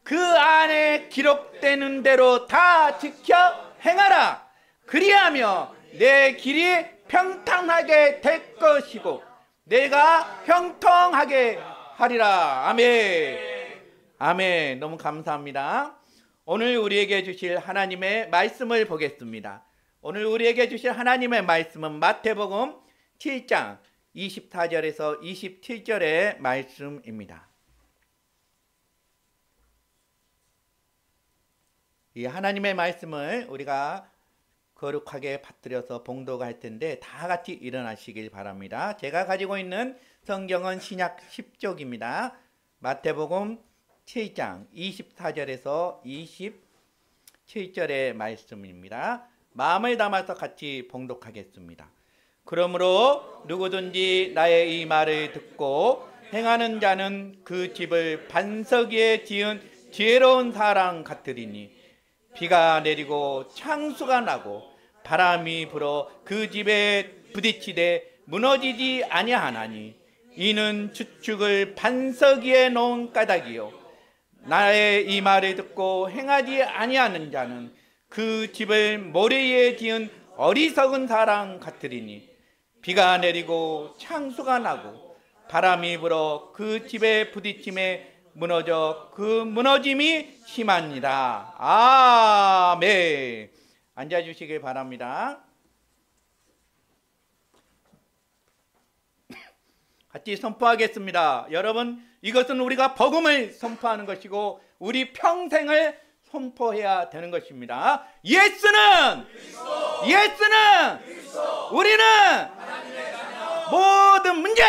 그 안에 기록되는 대로 다 지켜 행하라. 그리하며 내 길이 평탄하게 될 것이고 내가 형통하게 하리라. 아멘. 아멘. 너무 감사합니다. 오늘 우리에게 주실 하나님의 말씀을 보겠습니다. 오늘 우리에게 주실 하나님의 말씀은 마태복음 7장 24절에서 27절의 말씀입니다. 이 하나님의 말씀을 우리가 거룩하게 받들여서 봉독할 텐데 다 같이 일어나시길 바랍니다. 제가 가지고 있는 성경은 신약 10쪽입니다. 마태복음 7장 24절에서 27절의 말씀입니다. 마음을 담아서 같이 봉독하겠습니다. 그러므로 누구든지 나의 이 말을 듣고 행하는 자는 그 집을 반석 위에 지은 지혜로운 사람 같으리니 비가 내리고 창수가 나고 바람이 불어 그 집에 부딪히되 무너지지 아니하나니 이는 주축을 반석 위에 놓은 까닭이요 나의 이 말을 듣고 행하지 아니하는 자는 그 집을 모래 위에 지은 어리석은 사람 같으리니 비가 내리고 창수가 나고 바람이 불어 그 집에 부딪힘에 무너져 그 무너짐이 심하니라. 아멘. 앉아주시길 바랍니다. 같이 선포하겠습니다. 여러분, 이것은 우리가 복음을 선포하는 것이고 우리 평생을 선포해야 되는 것입니다. 예수는 그리스도! 예수는 그리스도! 우리는 모든 문제!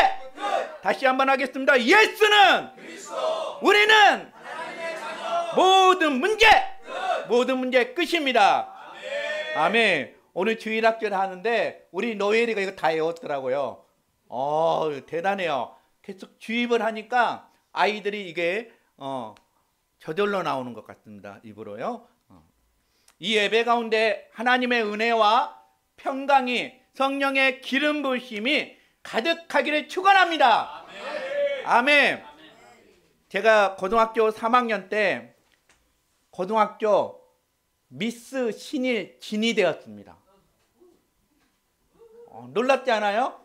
다시 한번 하겠습니다. 예수는 그리스도! 우리는 모든 문제! 모든 문제 끝입니다. 아멘. 아멘. 오늘 주일학교를 하는데 우리 노엘이가 이거 다 외웠더라고요. 대단해요. 계속 주입을 하니까 아이들이 이게 저절로 나오는 것 같습니다. 입으로요. 이 예배 가운데 하나님의 은혜와 평강이 성령의 기름 부으심이 가득하기를 축원합니다. 아멘. 아멘. 제가 고등학교 3학년 때 고등학교 미스 신일 진이 되었습니다. 놀랍지 않아요?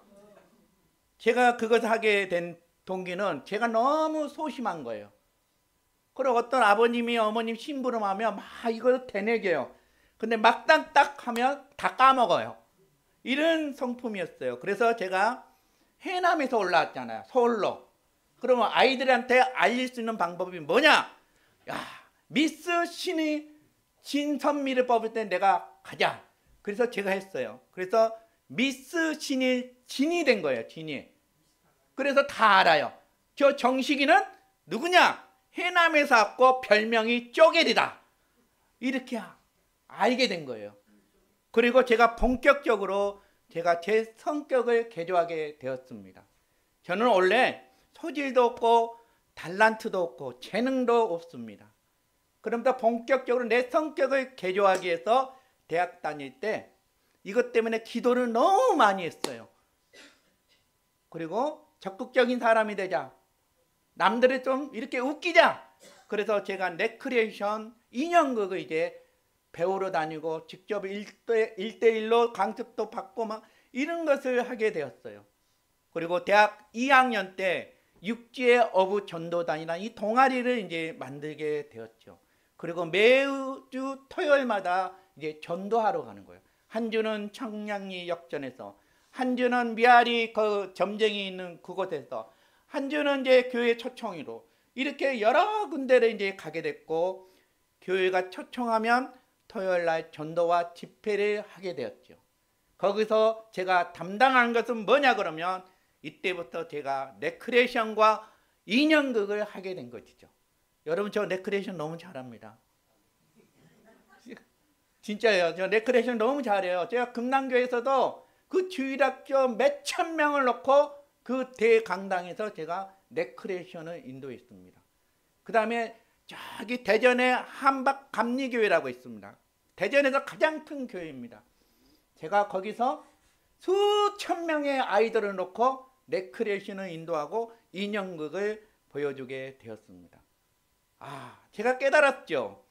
제가 그것을 하게 된 동기는 제가 너무 소심한 거예요. 그리고 어떤 아버님이 어머님 심부름하면 막 이걸 되뇌겨요. 근데 막상 딱 하면 다 까먹어요. 이런 성품이었어요. 그래서 제가 해남에서 올라왔잖아요. 서울로. 그러면 아이들한테 알릴 수 있는 방법이 뭐냐? 야, 미스 신이 진선미를 뽑을 때 내가 가자. 그래서 제가 했어요. 그래서 미스 신이 진이 된 거예요. 진이. 그래서 다 알아요. 저 정식이는 누구냐? 해남에서 왔고 별명이 쪼개리다. 이렇게 알게 된 거예요. 그리고 제가 본격적으로 제가 제 성격을 개조하게 되었습니다. 저는 원래 소질도 없고 달란트도 없고 재능도 없습니다. 그러면서 본격적으로 내 성격을 개조하기 위해서 대학 다닐 때 이것 때문에 기도를 너무 많이 했어요. 그리고 적극적인 사람이 되자. 남들을 좀 이렇게 웃기자. 그래서 제가 레크리에이션 2년극을 이제 배우러 다니고 직접 1대1로 강습도 받고 막 이런 것을 하게 되었어요. 그리고 대학 2학년 때 육지의 어부 전도단이라는 이 동아리를 이제 만들게 되었죠. 그리고 매주 토요일마다 이제 전도하러 가는 거예요. 한 주는 청량리 역전에서, 한 주는 미아리 그 점쟁이 있는 그곳에서, 한 주는 이제 교회 초청으로 이렇게 여러 군데를 이제 가게 됐고 교회가 초청하면 토요일 날 전도와 집회를 하게 되었죠. 거기서 제가 담당한 것은 뭐냐 그러면 이때부터 제가 레크레이션과 2년극을 하게 된 것이죠. 여러분 저 레크레이션 너무 잘합니다. 진짜예요. 저 레크레이션 너무 잘해요. 제가 금남교에서도 그 주일학교 몇천 명을 놓고 그 대강당에서 제가 레크레이션을 인도했습니다. 그 다음에 저기 대전에 한박감리교회라고 있습니다. 대전에서 가장 큰 교회입니다. 제가 거기서 수천 명의 아이들을 놓고 레크레이션을 인도하고 인형극을 보여주게 되었습니다. 제가 깨달았죠.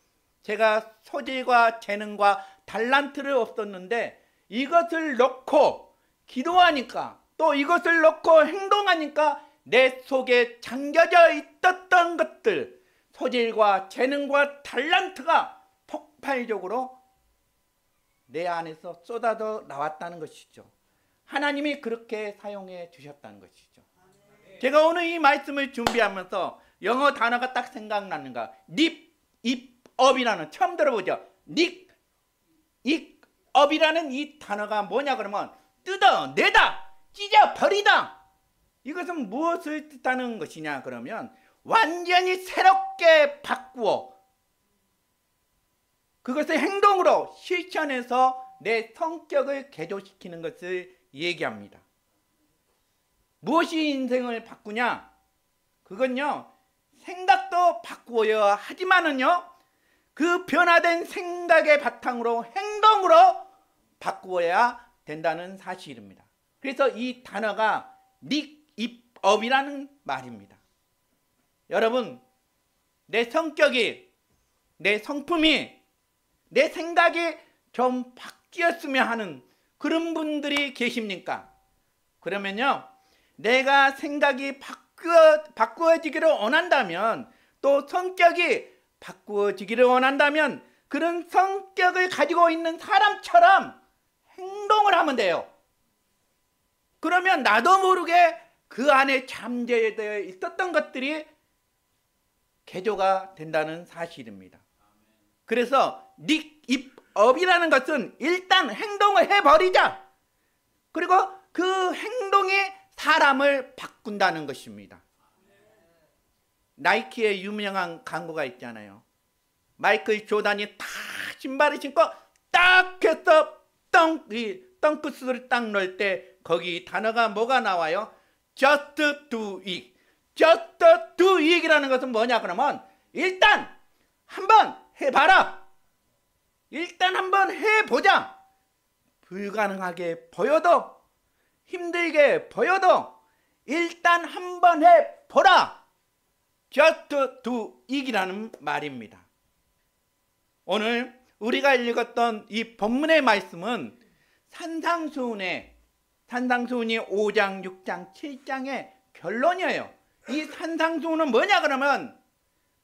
제가 소질과 재능과 달란트를 없었는데 이것을 놓고 기도하니까, 또 이것을 놓고 행동하니까 내 속에 잠겨져 있었던 것들, 소질과 재능과 달란트가 폭발적으로 내 안에서 쏟아져 나왔다는 것이죠. 하나님이 그렇게 사용해 주셨다는 것이죠. 제가 오늘 이 말씀을 준비하면서 영어 단어가 딱 생각나는가. 립, 입, 업이라는, 처음 들어보죠. 립, 입, 업이라는 이 단어가 뭐냐 그러면 뜯어내다, 찢어버리다. 이것은 무엇을 뜻하는 것이냐 그러면 완전히 새롭게 바꾸어 그것을 행동으로 실천해서 내 성격을 개조시키는 것을 얘기합니다. 무엇이 인생을 바꾸냐? 그건요, 생각도 바꾸어야 하지만은요, 그 변화된 생각의 바탕으로 행동으로 바꾸어야 된다는 사실입니다. 그래서 이 단어가 닉입업이라는 말입니다. 여러분, 내 성격이, 내 성품이, 내 생각이 좀 바뀌었으면 하는 그런 분들이 계십니까? 그러면요, 내가 생각이 바꾸어지기를 원한다면, 또 성격이 바꾸어지기를 원한다면 그런 성격을 가지고 있는 사람처럼 행동을 하면 돼요. 그러면 나도 모르게 그 안에 잠재되어 있었던 것들이 개조가 된다는 사실입니다. 그래서 닉입업이라는 것은 일단 행동을 해버리자. 그리고 그 행동이 사람을 바꾼다는 것입니다. 나이키의 유명한 광고가 있잖아요. 마이클 조단이 딱 신발을 신고 딱 해서 덩크스를 딱 넣을 때 거기 단어가 뭐가 나와요? Just do it. Just do it이라는 것은 뭐냐 그러면 일단 한번 해봐라. 일단 한번 해보자. 불가능하게 보여도, 힘들게 보여도 일단 한번 해보라. Just do it이라는 말입니다. 오늘 우리가 읽었던 이 본문의 말씀은 산상수훈이 5장, 6장, 7장의 결론이에요. 이 산상수훈은 뭐냐 그러면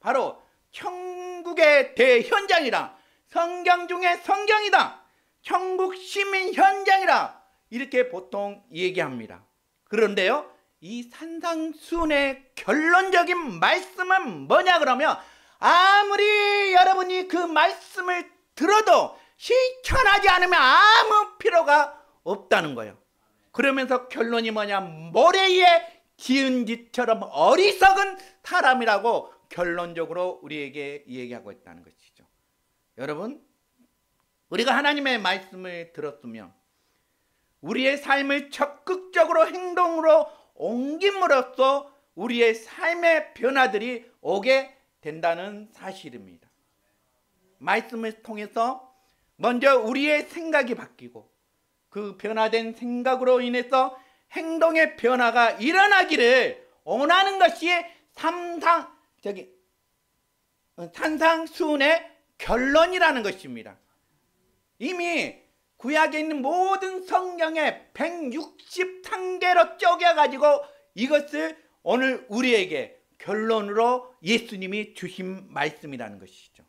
바로 천국의 대현장이다. 성경 중에 성경이다. 천국 시민 현장이다. 이렇게 보통 얘기합니다. 그런데요, 이 산상수훈의 결론적인 말씀은 뭐냐 그러면 아무리 여러분이 그 말씀을 들어도 실천하지 않으면 아무 필요가 없다는 거예요. 그러면서 결론이 뭐냐, 모래 위에 지은 짓처럼 어리석은 사람이라고 결론적으로 우리에게 얘기하고 있다는 것이죠. 여러분, 우리가 하나님의 말씀을 들었으면 우리의 삶을 적극적으로 행동으로 옮김으로써 우리의 삶의 변화들이 오게 된다는 사실입니다. 말씀을 통해서 먼저 우리의 생각이 바뀌고 그 변화된 생각으로 인해서 행동의 변화가 일어나기를 원하는 것이 산상수훈의 결론이라는 것입니다. 이미 구약에 있는 모든 성경의 163개로 쪼개가지고 이것을 오늘 우리에게 결론으로 예수님이 주신 말씀이라는 것이죠.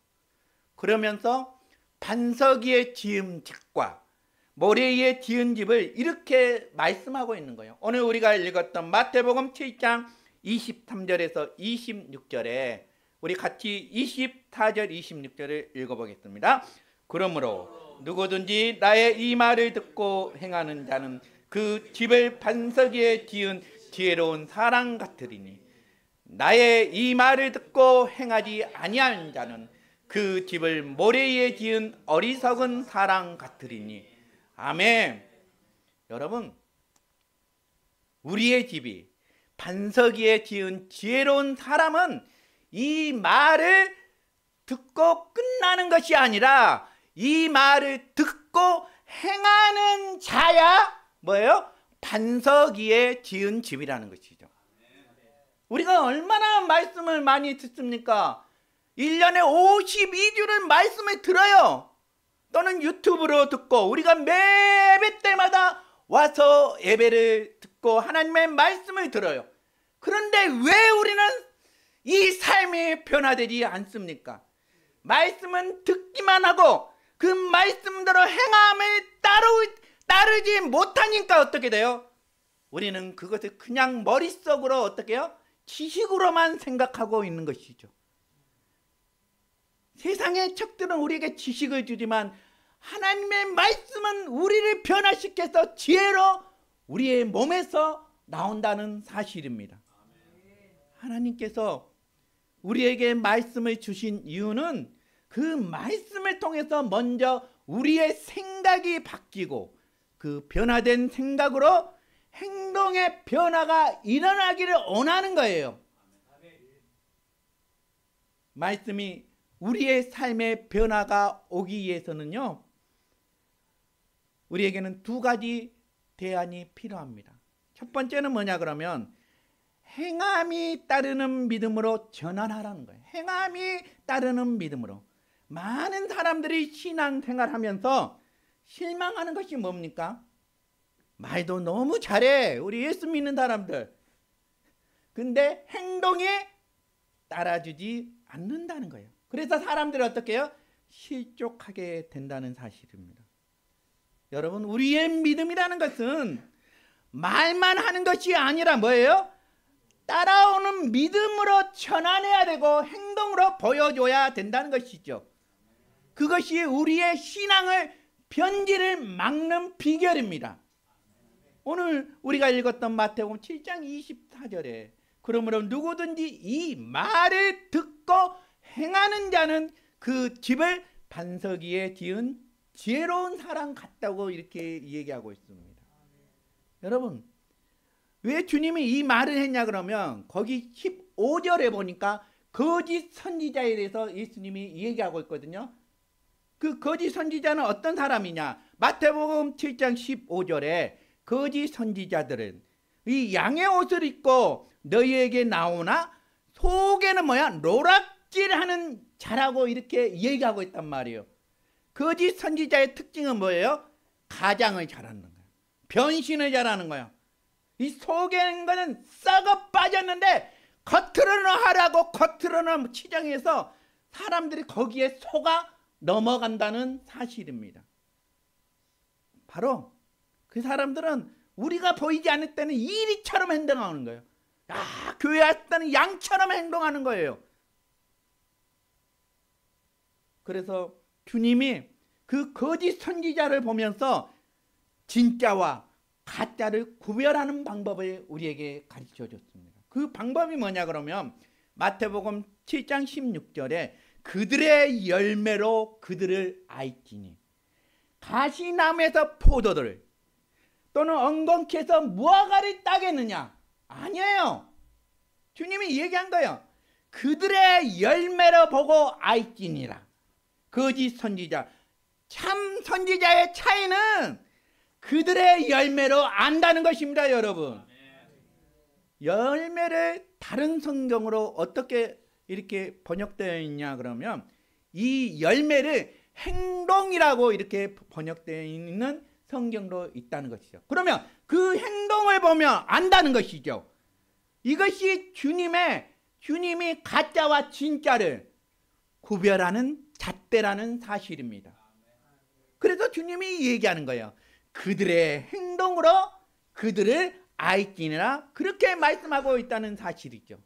그러면서 반석 위에 지은 집과 모래 위에 지은 집을 이렇게 말씀하고 있는 거예요. 오늘 우리가 읽었던 마태복음 7장 23절에서 26절에 우리 같이 24절 26절을 읽어보겠습니다. 그러므로 누구든지 나의 이 말을 듣고 행하는 자는 그 집을 반석 위에 지은 지혜로운 사람 같으리니 나의 이 말을 듣고 행하지 아니하는 자는 그 집을 모래 위에 지은 어리석은 사람 같으리니. 아멘. 여러분, 우리의 집이 반석 위에 지은 지혜로운 사람은 이 말을 듣고 끝나는 것이 아니라 이 말을 듣고 행하는 자야 뭐예요? 반석 위에 지은 집이라는 것이죠. 우리가 얼마나 말씀을 많이 듣습니까? 1년에 52주를 말씀을 들어요. 또는 유튜브로 듣고 우리가 매 예배 때마다 와서 예배를 듣고 하나님의 말씀을 들어요. 그런데 왜 우리는 이 삶이 변화되지 않습니까? 말씀은 듣기만 하고 그 말씀대로 행함을 따르지 못하니까 어떻게 돼요? 우리는 그것을 그냥 머릿속으로 어떻게 해요? 지식으로만 생각하고 있는 것이죠. 세상의 척들은 우리에게 지식을 주지만 하나님의 말씀은 우리를 변화시켜서 지혜로 우리의 몸에서 나온다는 사실입니다. 하나님께서 우리에게 말씀을 주신 이유는 그 말씀을 통해서 먼저 우리의 생각이 바뀌고 그 변화된 생각으로 행동의 변화가 일어나기를 원하는 거예요. 말씀이 우리의 삶의 변화가 오기 위해서는요, 우리에게는 두 가지 대안이 필요합니다. 첫 번째는 뭐냐 그러면 행함이 따르는 믿음으로 전환하라는 거예요. 행함이 따르는 믿음으로. 많은 사람들이 신앙생활하면서 실망하는 것이 뭡니까? 말도 너무 잘해, 우리 예수 믿는 사람들. 근데 행동이 따라주지 않는다는 거예요. 그래서 사람들이 어떻게 해요? 실족하게 된다는 사실입니다. 여러분, 우리의 믿음이라는 것은 말만 하는 것이 아니라 뭐예요? 따라오는 믿음으로 전환해야 되고 행동으로 보여줘야 된다는 것이죠. 그것이 우리의 신앙을 변질을 막는 비결입니다. 오늘 우리가 읽었던 마태복음 7장 24절에 그러므로 누구든지 이 말을 듣고 행하는 자는 그 집을 반석 위에 지은 지혜로운 사람 같다고 이렇게 얘기하고 있습니다. 여러분, 왜 주님이 이 말을 했냐 그러면 거기 15절에 보니까 거짓 선지자에 대해서 예수님이 얘기하고 있거든요. 그 거짓 선지자는 어떤 사람이냐? 마태복음 7장 15절에 거짓 선지자들은 이 양의 옷을 입고 너희에게 나오나 속에는 뭐야? 노략질하는 자라고 이렇게 얘기하고 있단 말이에요. 거짓 선지자의 특징은 뭐예요? 가장을 잘하는 거예요. 변신을 잘하는 거예요. 이 속에 있는 거는 썩어 빠졌는데 겉으로는 하라고 겉으로는 치장해서 사람들이 거기에 속아 넘어간다는 사실입니다. 바로 그 사람들은 우리가 보이지 않을 때는 이리처럼 행동하는 거예요. 교회 왔을 때는 양처럼 행동하는 거예요. 그래서 주님이 그 거짓 선지자를 보면서 진짜와 가짜를 구별하는 방법을 우리에게 가르쳐 줬습니다. 그 방법이 뭐냐 그러면 마태복음 7장 16절에 그들의 열매로 그들을 알지니 가시나무에서 포도를 또는 엉겅퀴에서 무화과를 따겠느냐? 아니에요. 주님이 얘기한 거예요. 그들의 열매로 보고 알지니라. 거짓 선지자, 참 선지자의 차이는 그들의 열매로 안다는 것입니다, 여러분. 열매를 다른 성경으로 어떻게 이렇게 번역되어 있냐 그러면 이 열매를 행동이라고 이렇게 번역되어 있는 성경도 있다는 것이죠. 그러면 그 행동을 보면 안다는 것이죠. 이것이 주님이 가짜와 진짜를 구별하는 잣대라는 사실입니다. 그래서 주님이 얘기하는 거예요. 그들의 행동으로 그들을 알지니라, 그렇게 말씀하고 있다는 사실이죠.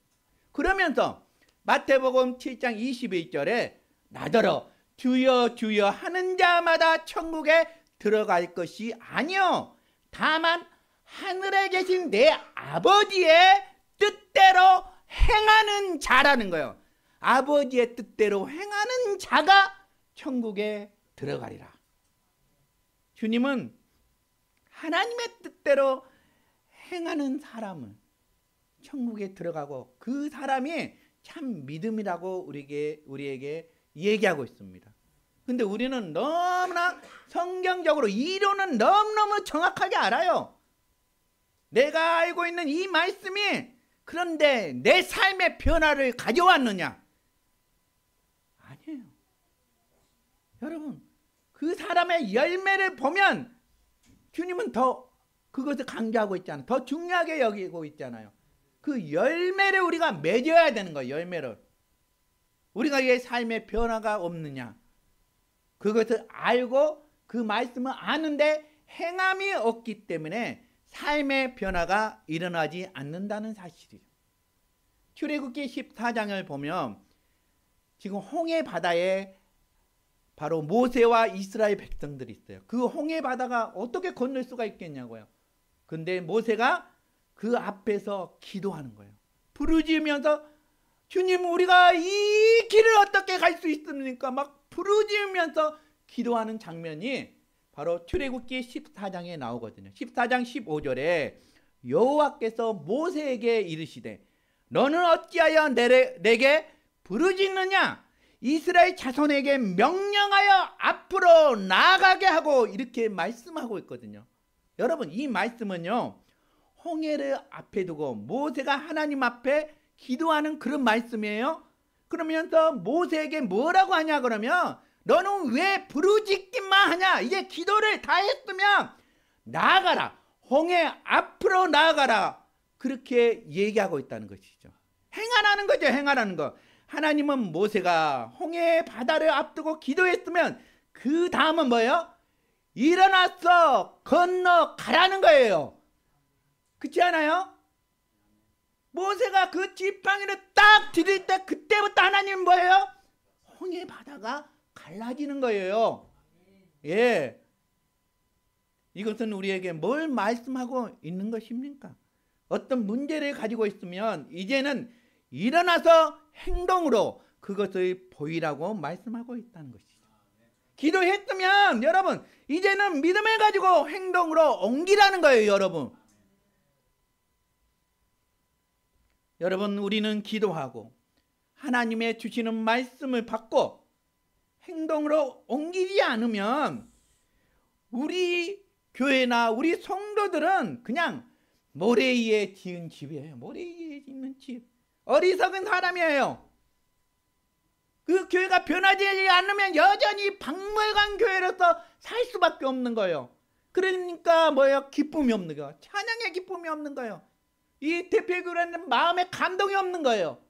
그러면서 마태복음 7장 21절에 나더러 주여 주여 하는 자마다 천국에 들어갈 것이 아니요 다만 하늘에 계신 내 아버지의 뜻대로 행하는 자라는 거예요. 아버지의 뜻대로 행하는 자가 천국에 들어가리라. 주님은 하나님의 뜻대로 행하는 사람은 천국에 들어가고 그 사람이 참 믿음이라고 우리에게 얘기하고 있습니다. 근데 우리는 너무나 성경적으로 이론은 너무너무 정확하게 알아요. 내가 알고 있는 이 말씀이 그런데 내 삶의 변화를 가져왔느냐? 해요. 여러분, 그 사람의 열매를 보면 주님은 더 그것을 강조하고 있잖아요. 더 중요하게 여기고 있잖아요. 그 열매를 우리가 맺어야 되는 거예요. 열매를. 우리가 왜 삶의 변화가 없느냐? 그것을 알고 그 말씀을 아는데 행함이 없기 때문에 삶의 변화가 일어나지 않는다는 사실이죠. 출애굽기 14장을 보면 지금 홍해 바다에 바로 모세와 이스라엘 백성들이 있어요. 그 홍해 바다가 어떻게 건널 수가 있겠냐고요. 근데 모세가 그 앞에서 기도하는 거예요. 부르짖으면서 주님, 우리가 이 길을 어떻게 갈 수 있습니까? 막 부르짖으면서 기도하는 장면이 바로 출애굽기 14장에 나오거든요. 14장 15절에 여호와께서 모세에게 이르시되 너는 어찌하여 내게 부르짖느냐? 이스라엘 자손에게 명령하여 앞으로 나아가게 하고 이렇게 말씀하고 있거든요. 여러분, 이 말씀은요, 홍해를 앞에 두고 모세가 하나님 앞에 기도하는 그런 말씀이에요. 그러면서 모세에게 뭐라고 하냐 그러면 너는 왜 부르짖기만 하냐? 이제 기도를 다 했으면 나아가라. 홍해 앞으로 나아가라. 그렇게 얘기하고 있다는 것이죠. 행하라는 거죠. 행하라는 거. 하나님은 모세가 홍해 바다를 앞두고 기도했으면 그 다음은 뭐예요? 일어나서 건너가라는 거예요. 그렇지 않아요? 모세가 그 지팡이를 딱 들일 때 그때부터 하나님은 뭐예요? 홍해 바다가 갈라지는 거예요. 예. 이것은 우리에게 뭘 말씀하고 있는 것입니까? 어떤 문제를 가지고 있으면 이제는 일어나서 행동으로 그것을 보이라고 말씀하고 있다는 것이죠. 기도했으면 여러분 이제는 믿음을 가지고 행동으로 옮기라는 거예요. 여러분 우리는 기도하고 하나님의 주시는 말씀을 받고 행동으로 옮기지 않으면 우리 교회나 우리 성도들은 그냥 모래 위에 지은 집이에요. 모래 위에 있는 집. 어리석은 사람이에요. 그 교회가 변하지 않으면 여전히 박물관 교회로서 살 수밖에 없는 거예요. 그러니까 뭐예요? 기쁨이 없는 거예요. 찬양의 기쁨이 없는 거예요. 이 대표교회는 마음에 감동이 없는 거예요.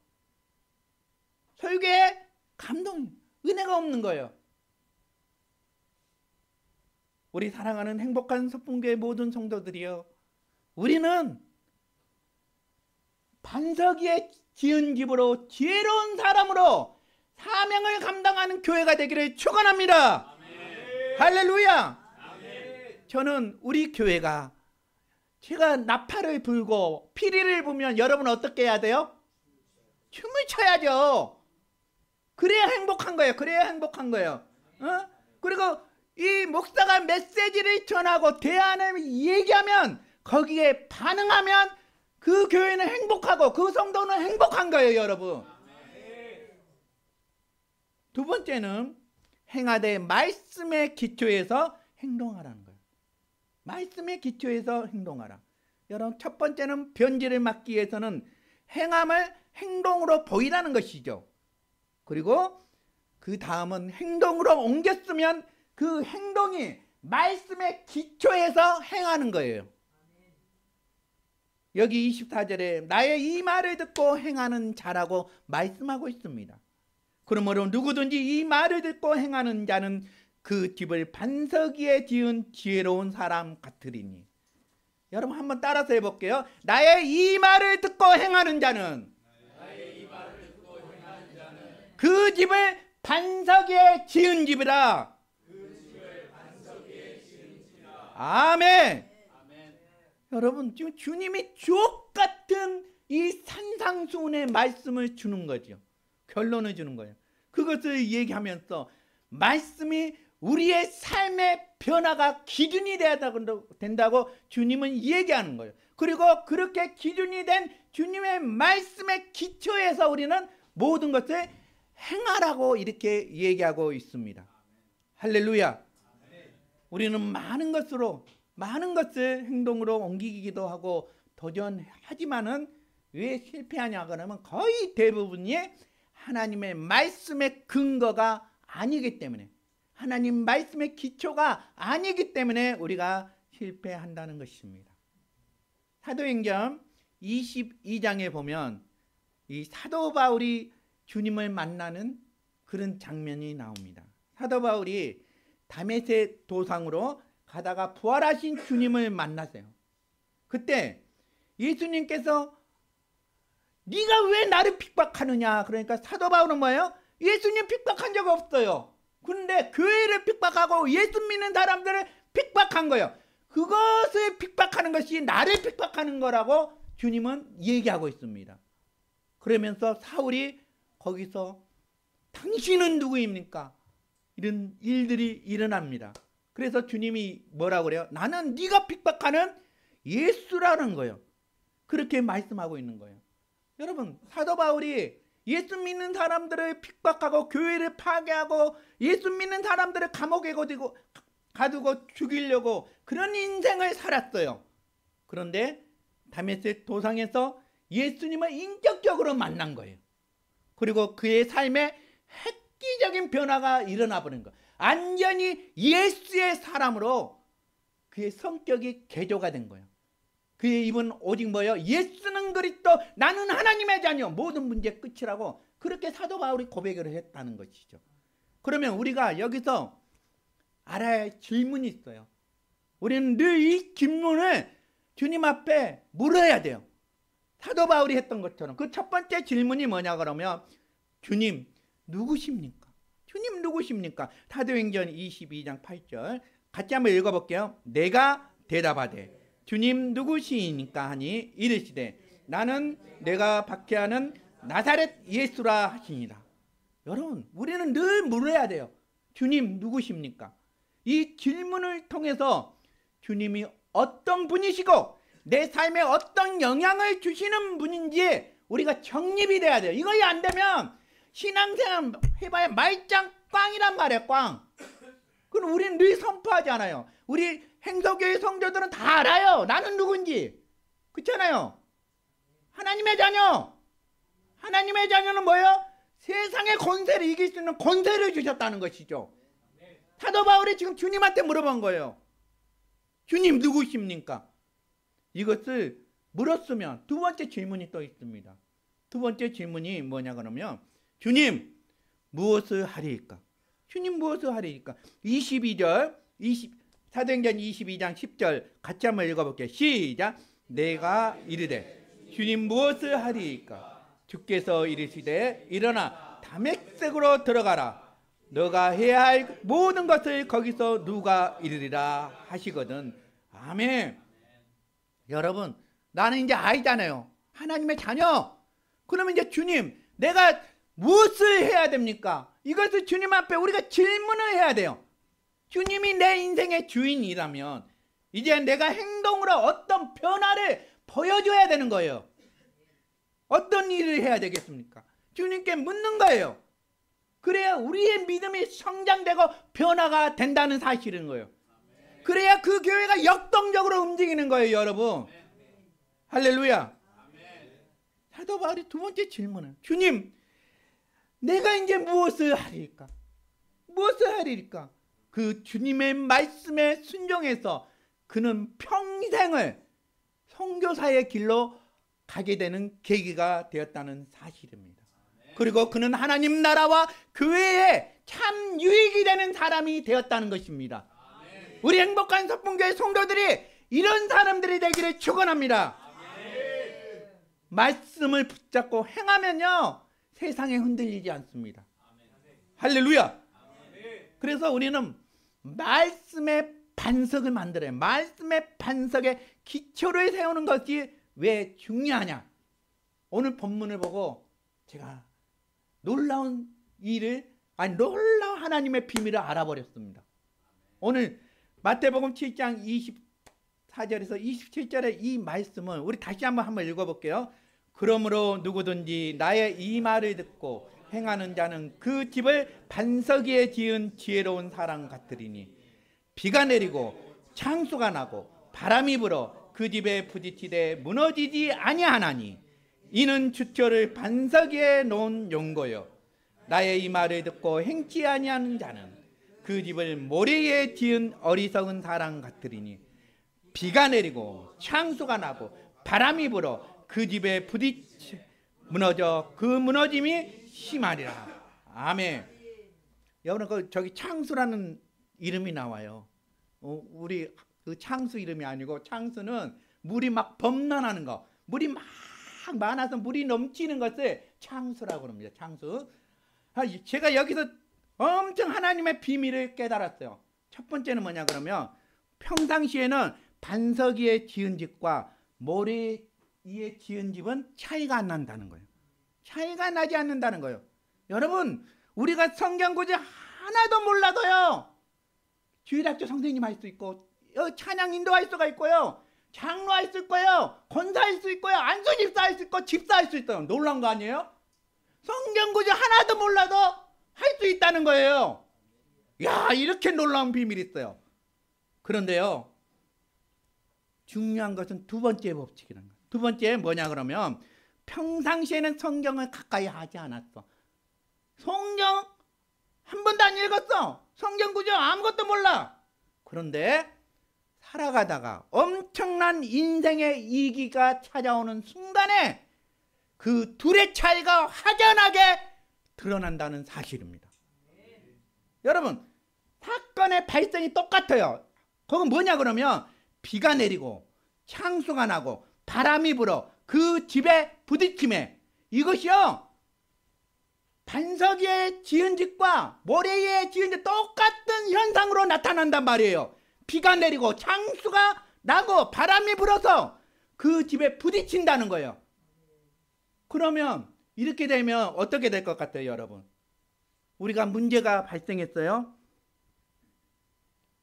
설교에 감동, 은혜가 없는 거예요. 우리 사랑하는 행복한 서풍교회 모든 성도들이요, 우리는 반석 위에 지은 집으로 지혜로운 사람으로 사명을 감당하는 교회가 되기를 축원합니다. 아멘. 할렐루야. 아멘. 저는 우리 교회가 제가 나팔을 불고 피리를 불면 여러분 어떻게 해야 돼요? 춤을 춰야죠. 그래야 행복한 거예요. 그래야 행복한 거예요. 그리고 이 목사가 메시지를 전하고 대안을 얘기하면 거기에 반응하면 그 교회는 행복하고 그 성도는 행복한 거예요, 여러분. 두 번째는 행하되 말씀의 기초에서 행동하라는 거예요. 말씀의 기초에서 행동하라. 여러분 첫 번째는 변질을 막기 위해서는 행함을 행동으로 보이라는 것이죠. 그리고 그 다음은 행동으로 옮겼으면 그 행동이 말씀의 기초에서 행하는 거예요. 여기 24절에 나의 이 말을 듣고 행하는 자라고 말씀하고 있습니다. 그러므로 누구든지 이 말을 듣고 행하는 자는 그 집을 반석 위에 지은 지혜로운 사람 같으리니. 여러분 한번 따라서 해볼게요. 나의 이 말을 듣고 행하는 자는 그 집을 반석 위에 지은 집이라. 아멘. 여러분 지금 주님이 주옥 같은 이 산상수훈의 말씀을 주는 거죠. 결론을 주는 거예요. 그것을 얘기하면서 말씀이 우리의 삶의 변화가 기준이 된다고 주님은 얘기하는 거예요. 그리고 그렇게 기준이 된 주님의 말씀의 기초에서 우리는 모든 것을 행하라고 이렇게 얘기하고 있습니다. 할렐루야. 우리는 많은 것을 행동으로 옮기기도 하고 도전하지만은 왜 실패하냐 그러면 거의 대부분이 하나님의 말씀의 근거가 아니기 때문에, 하나님 말씀의 기초가 아니기 때문에 우리가 실패한다는 것입니다. 사도행전 22장에 보면 이 사도 바울이 주님을 만나는 그런 장면이 나옵니다. 사도 바울이 다메섹 도상으로 가다가 부활하신 주님을 만나세요. 그때 예수님께서 네가 왜 나를 핍박하느냐, 그러니까 사도 바울은 뭐예요? 예수님 핍박한 적 없어요. 그런데 교회를 핍박하고 예수 믿는 사람들을 핍박한 거예요. 그것을 핍박하는 것이 나를 핍박하는 거라고 주님은 얘기하고 있습니다. 그러면서 사울이 거기서 당신은 누구입니까? 이런 일들이 일어납니다. 그래서 주님이 뭐라고 그래요? 나는 네가 핍박하는 예수라는 거예요. 그렇게 말씀하고 있는 거예요. 여러분, 사도 바울이 예수 믿는 사람들을 핍박하고 교회를 파괴하고 예수 믿는 사람들을 감옥에 가두고 죽이려고 그런 인생을 살았어요. 그런데 다메섹 도상에서 예수님을 인격적으로 만난 거예요. 그리고 그의 삶에 획기적인 변화가 일어나 버린 거예요. 완전히 예수의 사람으로 그의 성격이 개조가 된 거예요. 그의 입은 오직 뭐예요? 예수는 그리스도, 나는 하나님의 자녀, 모든 문제 끝이라고 그렇게 사도 바울이 고백을 했다는 것이죠. 그러면 우리가 여기서 알아야 할 질문이 있어요. 우리는 늘 이 질문을 주님 앞에 물어야 돼요. 사도 바울이 했던 것처럼. 그 첫 번째 질문이 뭐냐 그러면, 주님 누구십니까? 주님 누구십니까? 사도행전 22장 8절 같이 한번 읽어볼게요. 내가 대답하되 주님 누구시니까 하니 이르시되 나는 내가 박해하는 나사렛 예수라 하시니라. 여러분, 우리는 늘 물어야 돼요. 주님 누구십니까? 이 질문을 통해서 주님이 어떤 분이시고 내 삶에 어떤 영향을 주시는 분인지 우리가 정립이 돼야 돼요. 이거 안 되면 신앙생활 해봐야 말짱 꽝이란 말이에요. 꽝. 그럼 우리는 늘 선포하지 않아요. 우리 행서교회 성도들은 다 알아요. 나는 누군지. 그렇잖아요. 하나님의 자녀. 하나님의 자녀는 뭐예요? 세상의 권세를 이길 수 있는 권세를 주셨다는 것이죠. 사도 바울이 지금 주님한테 물어본 거예요. 주님 누구십니까? 이것을 물었으면 두 번째 질문이 또 있습니다. 두 번째 질문이 뭐냐 그러면, 주님 무엇을 하리이까? 주님 무엇을 하리이까? 22절 사도행전 22장 10절 같이 한번 읽어볼게요. 시작. 내가 이르되 주님 무엇을 하리이까? 주께서 이르시되 일어나 다메섹으로 들어가라. 너가 해야 할 모든 것을 거기서 누가 이르리라 하시거든. 아멘. 여러분, 나는 이제 아이잖아요. 하나님의 자녀. 그러면 이제 주님, 내가 무엇을 해야 됩니까? 이것을 주님 앞에 우리가 질문을 해야 돼요. 주님이 내 인생의 주인이라면 이제 내가 행동으로 어떤 변화를 보여줘야 되는 거예요. 어떤 일을 해야 되겠습니까? 주님께 묻는 거예요. 그래야 우리의 믿음이 성장되고 변화가 된다는 사실인 거예요. 그래야 그 교회가 역동적으로 움직이는 거예요, 여러분. 할렐루야. 사도 바울이 두 번째 질문은, 주님 내가 이제 무엇을 하리까? 무엇을 하리까? 그 주님의 말씀에 순종해서 그는 평생을 선교사의 길로 가게 되는 계기가 되었다는 사실입니다. 그리고 그는 하나님 나라와 교회에 참 유익이 되는 사람이 되었다는 것입니다. 우리 행복한 서풍교회 성도들이 이런 사람들이 되기를 축원합니다. 말씀을 붙잡고 행하면요 세상에 흔들리지 않습니다. 할렐루야. 그래서 우리는 말씀의 반석을 만들어요. 말씀의 반석에 기초를 세우는 것이 왜 중요하냐? 오늘 본문을 보고 제가 놀라운 하나님의 비밀을 알아버렸습니다. 오늘 마태복음 7장 24절에서 27절의 이 말씀을 우리 다시 한번 읽어볼게요. 그러므로 누구든지 나의 이 말을 듣고 행하는 자는 그 집을 반석 위에 지은 지혜로운 사람 같으리니 비가 내리고 창수가 나고 바람이 불어 그 집에 부딪히되 무너지지 아니하나니 이는 주초를 반석 위에 놓은 용고요 나의 이 말을 듣고 행치 아니하는 자는 그 집을 모래에 지은 어리석은 사람 같으리니 비가 내리고 창수가 나고 바람이 불어 그 집에 부딪혀 무너져 그 무너짐이 심하리라. 아멘. 여러분 저기 창수라는 이름이 나와요. 우리 그 창수 이름이 아니고, 창수는 물이 막 범람하는 거, 물이 막 많아서 물이 넘치는 것을 창수라고 합니다. 창수. 제가 여기서 엄청 하나님의 비밀을 깨달았어요. 첫 번째는 뭐냐 그러면, 평상시에는 반석 위에 지은 집과 모래 위에 지은 집은 차이가 안 난다는 거예요. 차이가 나지 않는다는 거예요. 여러분, 우리가 성경 구절 하나도 몰라도요, 주일학교 선생님 할 수 있고, 찬양 인도할 수가 있고요, 장로 할 수 있고요, 권사 할 수 있고요, 안수집사 할 수 있고, 집사 할 수 있어요. 놀란 거 아니에요? 성경 구절 하나도 몰라도 할 수 있다는 거예요. 야, 이렇게 놀라운 비밀이 있어요. 그런데요, 중요한 것은 두 번째 법칙이라는 거예요. 두 번째 뭐냐 그러면, 평상시에는 성경을 가까이 하지 않았어. 성경 한 번도 안 읽었어. 성경 구절 아무것도 몰라. 그런데 살아가다가 엄청난 인생의 위기가 찾아오는 순간에 그 둘의 차이가 확연하게 드러난다는 사실입니다. 여러분, 사건의 발생이 똑같아요. 그건 뭐냐 그러면, 비가 내리고 창수가 나고 바람이 불어 그 집에 부딪힘에, 이것이요, 반석 위에 지은 집과 모래 위에 지은 집 똑같은 현상으로 나타난단 말이에요. 비가 내리고 창수가 나고 바람이 불어서 그 집에 부딪힌다는 거예요. 그러면 이렇게 되면 어떻게 될 것 같아요, 여러분? 우리가 문제가 발생했어요.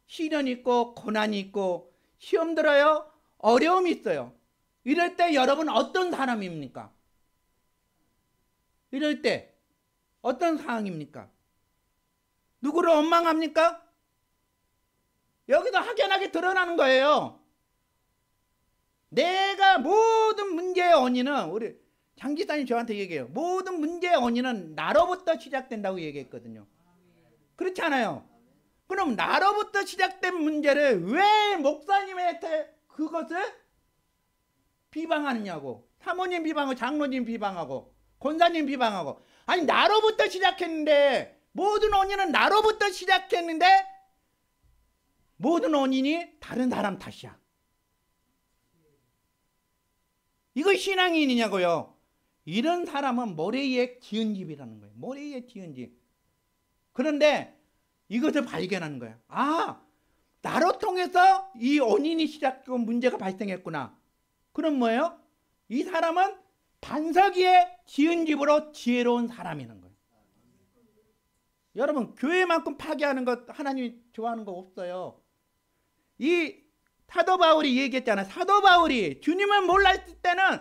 시련이 있고 고난이 있고 시험 들어요. 어려움이 있어요. 이럴 때 여러분 어떤 사람입니까? 이럴 때 어떤 상황입니까? 누구를 원망합니까? 여기서 확연하게 드러나는 거예요. 내가 모든 문제의 원인은, 우리 장지사님 저한테 얘기해요. 모든 문제의 원인은 나로부터 시작된다고 얘기했거든요. 그렇지 않아요? 그럼 나로부터 시작된 문제를 왜 목사님한테 그것을 비방하느냐고. 사모님 비방하고, 장로님 비방하고, 권사님 비방하고. 아니, 나로부터 시작했는데, 모든 원인은 나로부터 시작했는데 모든 원인이 다른 사람 탓이야. 이거 신앙인이냐고요? 이런 사람은 모래 위에 지은 집이라는 거예요. 모래 위에 지은 집. 그런데 이것을 발견하는 거예요. 아, 나로 통해서 이 원인이 시작되고 문제가 발생했구나. 그럼 뭐예요? 이 사람은 반석 위에 지은 집으로 지혜로운 사람이라는 거예요. 여러분, 교회만큼 파괴하는 것 하나님이 좋아하는 거 없어요. 이 사도 바울이 얘기했잖아요. 사도 바울이 주님을 몰랐을 때는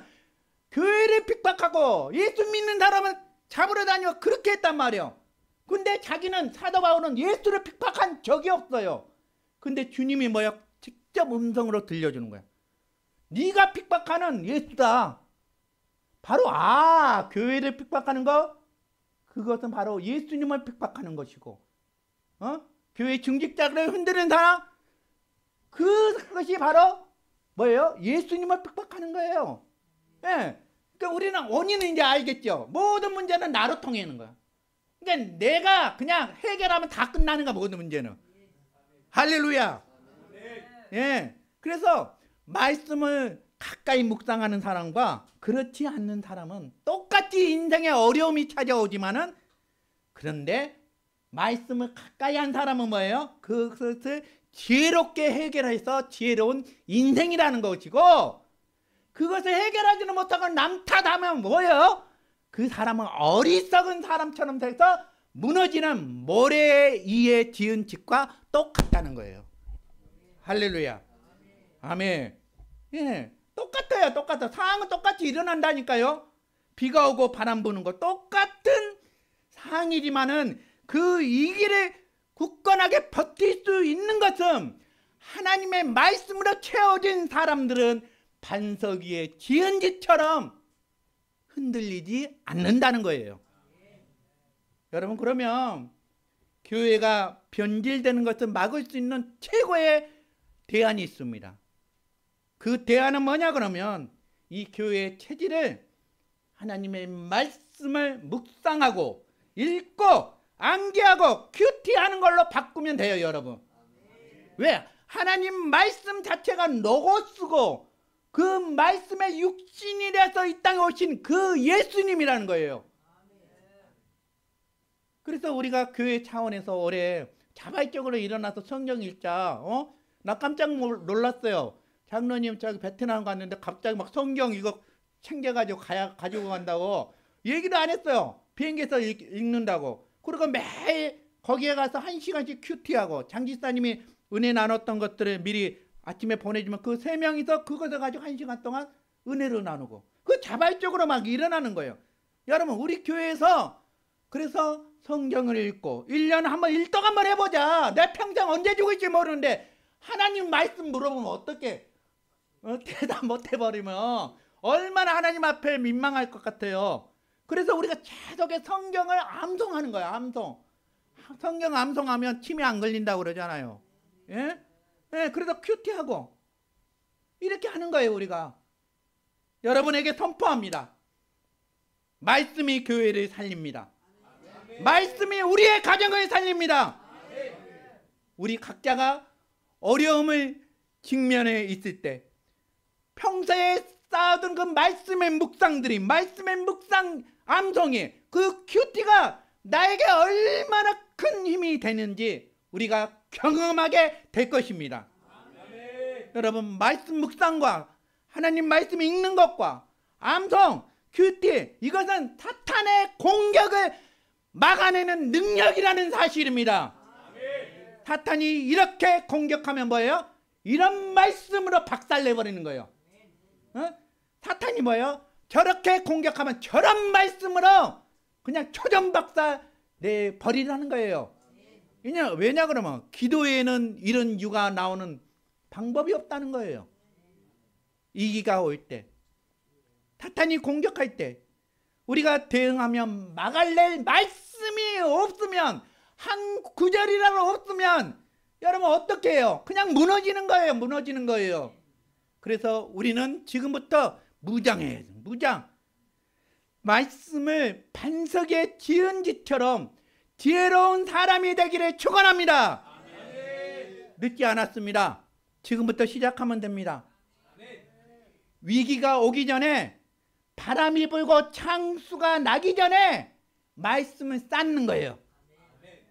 교회를 핍박하고 예수 믿는 사람은 잡으러 다니고 그렇게 했단 말이에요. 근데 자기는, 사도 바울은 예수를 핍박한 적이 없어요. 근데 주님이 뭐야? 직접 음성으로 들려주는 거야. 네가 핍박하는 예수다. 바로, 교회를 핍박하는 거, 그것은 바로 예수님을 핍박하는 것이고, 교회 중직자를 흔드는 사람, 그것이 바로 뭐예요? 예수님을 핍박하는 거예요. 예. 그러니까 우리는 원인은 이제 알겠죠. 모든 문제는 나로 통하는 거야. 그러니까 내가 그냥 해결하면 다 끝나는 거야, 모든 문제는. 할렐루야. 예. 그래서 말씀을 가까이 묵상하는 사람과 그렇지 않는 사람은 똑같이 인생에 어려움이 찾아오지만은, 그런데 말씀을 가까이 한 사람은 뭐예요? 그것을 지혜롭게 해결해서 지혜로운 인생이라는 것이고, 그것을 해결하지는 못하고 남 탓하면 뭐예요? 그 사람은 어리석은 사람처럼 돼서 무너지는 모래 위에 지은 집과 똑같다는 거예요. 할렐루야. 아멘. 예, 똑같아요. 똑같아. 상황은 똑같이 일어난다니까요. 비가 오고 바람 부는 거 똑같은 상황이지만은 그 위기를 굳건하게 버틸 수 있는 것은, 하나님의 말씀으로 채워진 사람들은 반석 위에 지은 집처럼 흔들리지 않는다는 거예요. 여러분, 그러면 교회가 변질되는 것을 막을 수 있는 최고의 대안이 있습니다. 그 대안은 뭐냐 그러면 이 교회의 체질을 하나님의 말씀을 묵상하고 읽고 암기하고 큐티하는 걸로 바꾸면 돼요, 여러분. 왜? 하나님 말씀 자체가 로고스고 그 말씀의 육신이 돼서 이 땅에 오신 그 예수님이라는 거예요. 그래서 우리가 교회 차원에서 올해 자발적으로 일어나서 성경 읽자. 나 깜짝 놀랐어요. 장로님 저기 베트남 갔는데 갑자기 막 성경 이거 챙겨가지고 가지고 간다고 얘기도 안 했어요. 비행기에서 읽는다고. 그리고 매일 거기에 가서 1시간씩 큐티하고 장지사님이 은혜 나눴던 것들을 미리 아침에 보내주면 그 3명이서 그것을 가지고 1시간 동안 은혜를 나누고 그 자발적으로 막 일어나는 거예요. 여러분, 우리 교회에서 그래서 성경을 읽고 1년에 한번 일독 한번 해보자. 내 평생 언제 죽을지 모르는데 하나님 말씀 물어보면 어떻게 대답 못 해버리면 얼마나 하나님 앞에 민망할 것 같아요. 그래서 우리가 계속해 성경을 암송하는 거예요. 암송. 성경 암송하면 침이 안 걸린다고 그러잖아요. 예? 예, 그래서 큐티하고 이렇게 하는 거예요. 우리가 여러분에게 선포합니다. 말씀이 교회를 살립니다. 말씀이 우리의 가정을 살립니다. 우리 각자가 어려움을 직면해 있을 때 평소에 쌓아둔 그 말씀의 묵상들이, 말씀의 묵상 암송이, 그 큐티가 나에게 얼마나 큰 힘이 되는지 우리가 경험하게 될 것입니다. 여러분, 말씀 묵상과 하나님 말씀 읽는 것과 암송, 큐티, 이것은 사탄의 공격을 막아내는 능력이라는 사실입니다. 사탄이 이렇게 공격하면 뭐예요? 이런 말씀으로 박살내버리는 거예요. 사탄이 뭐예요? 저렇게 공격하면 저런 말씀으로 그냥 초전박살 내버리라는 거예요. 왜냐 그러면 기도에는 이런 유가 나오는 방법이 없다는 거예요. 위기가 올 때, 사탄이 공격할 때 우리가 대응하면 막아낼 말씀이 없으면, 한 구절이라도 없으면 여러분 어떻게 해요? 그냥 무너지는 거예요. 무너지는 거예요. 그래서 우리는 지금부터 무장해야 돼요. 무장. 말씀을 반석에 지은 지처럼 지혜로운 사람이 되기를 축원합니다. 늦지 않았습니다. 지금부터 시작하면 됩니다. 위기가 오기 전에, 바람이 불고 창수가 나기 전에 말씀을 쌓는 거예요.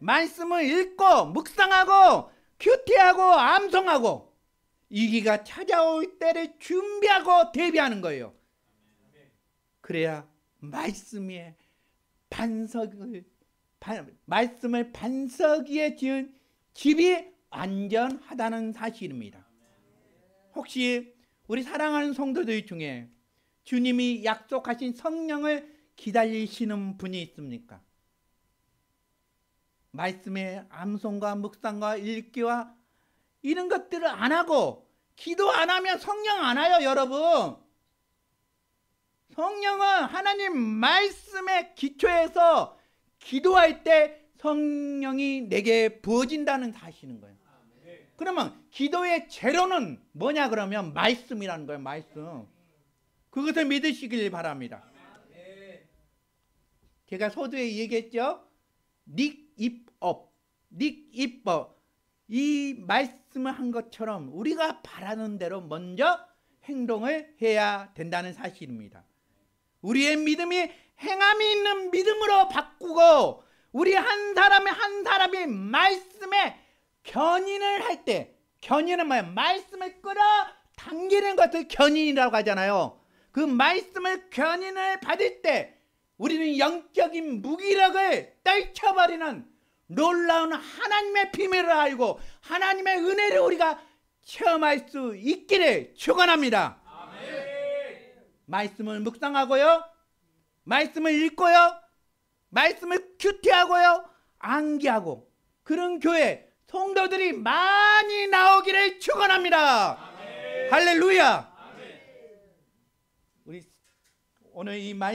말씀을 읽고 묵상하고 큐티하고 암송하고 위기가 찾아올 때를 준비하고 대비하는 거예요. 그래야 말씀을 반석 위에 지은 집이 안전하다는 사실입니다. 혹시 우리 사랑하는 성도들 중에 주님이 약속하신 성령을 기다리시는 분이 있습니까? 말씀의 암송과 묵상과 읽기와 이런 것들을 안 하고 기도 안 하면 성령 안 와요, 여러분. 성령은 하나님 말씀의 기초에서 기도할 때 성령이 내게 부어진다는 사실인 거예요. 그러면 기도의 재료는 뭐냐 그러면 말씀이라는 거예요. 말씀. 그것을 믿으시길 바랍니다. 제가 서두에 얘기했죠. 닉입업, 닉입법. 이 말씀을 한 것처럼 우리가 바라는 대로 먼저 행동을 해야 된다는 사실입니다. 우리의 믿음이 행함이 있는 믿음으로 바꾸고 우리 한 사람이 말씀에 견인을 할 때, 견인은 뭐예요? 말씀을 끌어당기는 것을 견인이라고 하잖아요. 그 말씀을 견인을 받을 때 우리는 영적인 무기력을 떨쳐버리는 놀라운 하나님의 비밀을 알고 하나님의 은혜를 우리가 체험할 수 있기를 축원합니다. 말씀을 묵상하고요, 말씀을 읽고요, 말씀을 큐티하고요, 암기하고, 그런 교회 성도들이 많이 나오기를 축원합니다. 할렐루야. 우리 오늘 이 말씀